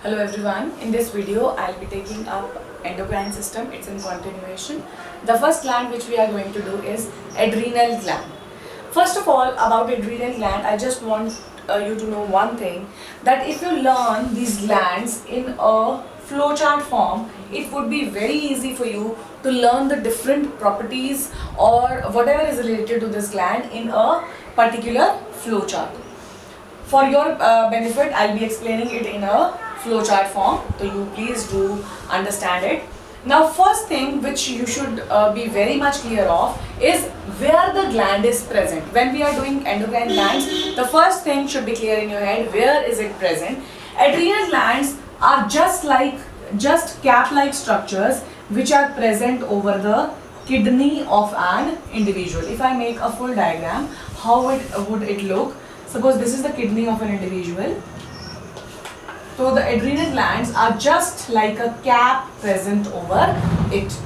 Hello everyone, in this video I'll be taking up endocrine system. It's in continuation. The first gland which we are going to do is adrenal gland. First of all, about adrenal gland, I just want you to know one thing, that if you learn these glands in a flowchart form, it would be very easy for you to learn the different properties or whatever is related to this gland in a particular flowchart. For your benefit, I'll be explaining it in a flowchart form, so you please do understand it. Now, first thing which you should be very much clear of is where the gland is present. When we are doing endocrine glands, the first thing should be clear in your head, where is it present. Adrenal glands are just cap-like structures which are present over the kidney of an individual. If I make a full diagram, how would it look? Suppose this is the kidney of an individual. So the adrenal glands are just like a cap present over it.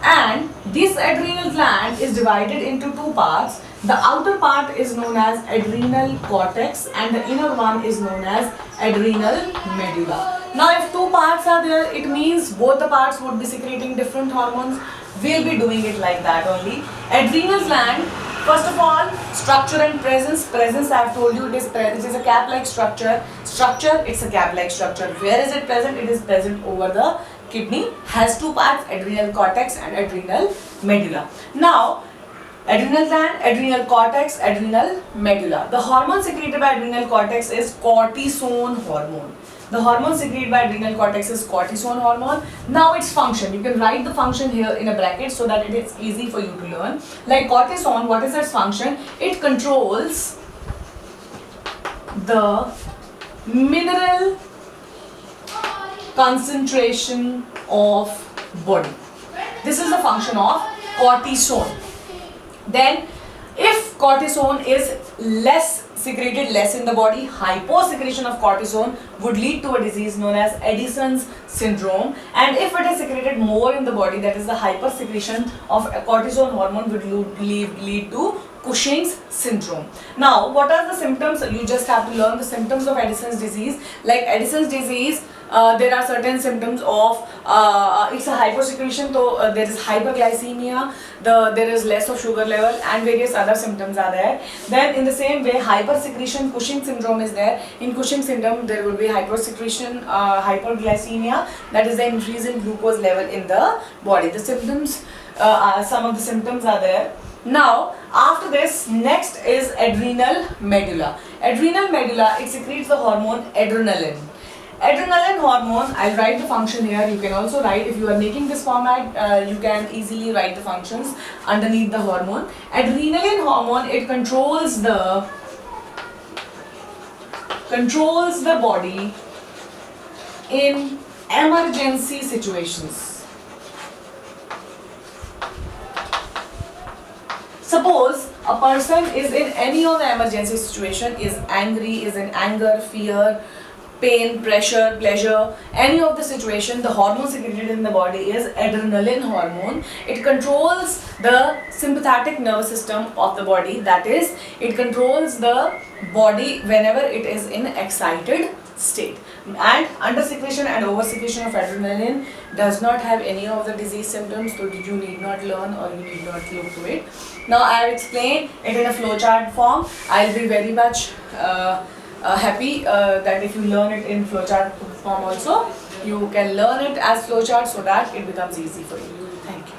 And this adrenal gland is divided into two parts. The outer part is known as adrenal cortex and the inner one is known as adrenal medulla. Now if two parts are there, it means both the parts would be secreting different hormones. We'll be doing it like that only. Adrenal gland, first of all, structure and presence. Presence, I have told you, it is a cap-like structure. Structure, it's a cap-like structure. Where is it present? It is present over the kidney. Has two parts, adrenal cortex and adrenal medulla. Now, adrenal gland, adrenal cortex, adrenal medulla. The hormone secreted by adrenal cortex is cortisone hormone. The hormone secreted by adrenal cortex is cortisone hormone. Now its function, you can write the function here in a bracket so that it is easy for you to learn. Like cortisone, what is its function? It controls the mineral concentration of body. This is the function of cortisone. Then if cortisone is secreted less in the body, hyposecretion of cortisone would lead to a disease known as Addison's syndrome. And if it is secreted more in the body, that is the hypersecretion of cortisone hormone would lead to Cushing's syndrome. Now, what are the symptoms? You just have to learn the symptoms of Addison's disease. Like Addison's disease, there are certain symptoms of it's a hypersecretion, so there is hyperglycemia, there is less of sugar level and various other symptoms are there. Then in the same way, hypersecretion, Cushing syndrome is there. In Cushing syndrome, there will be hypersecretion, hyperglycemia, that is the increase in glucose level in the body. The symptoms, some of the symptoms are there. Now, after this, next is adrenal medulla. Adrenal medulla, it secretes the hormone adrenaline. Adrenaline hormone, I'll write the function here. You can also write, if you are making this format, you can easily write the functions underneath the hormone. Adrenaline hormone, it controls the body in emergency situations. Suppose a person is in any of the emergency situation, is angry, is in anger, fear, pain, pressure, pleasure, any of the situation, the hormone secreted in the body is adrenaline hormone. It controls the sympathetic nervous system of the body, that is, it controls the body whenever it is in excited state. And under secretion and over secretion of adrenaline does not have any of the disease symptoms, so you need not learn or you need not look to it. Now I have explained it in a flowchart form. I'll be very much happy that if you learn it in flowchart form also, you can learn it as flowchart so that it becomes easy for you. Thank you.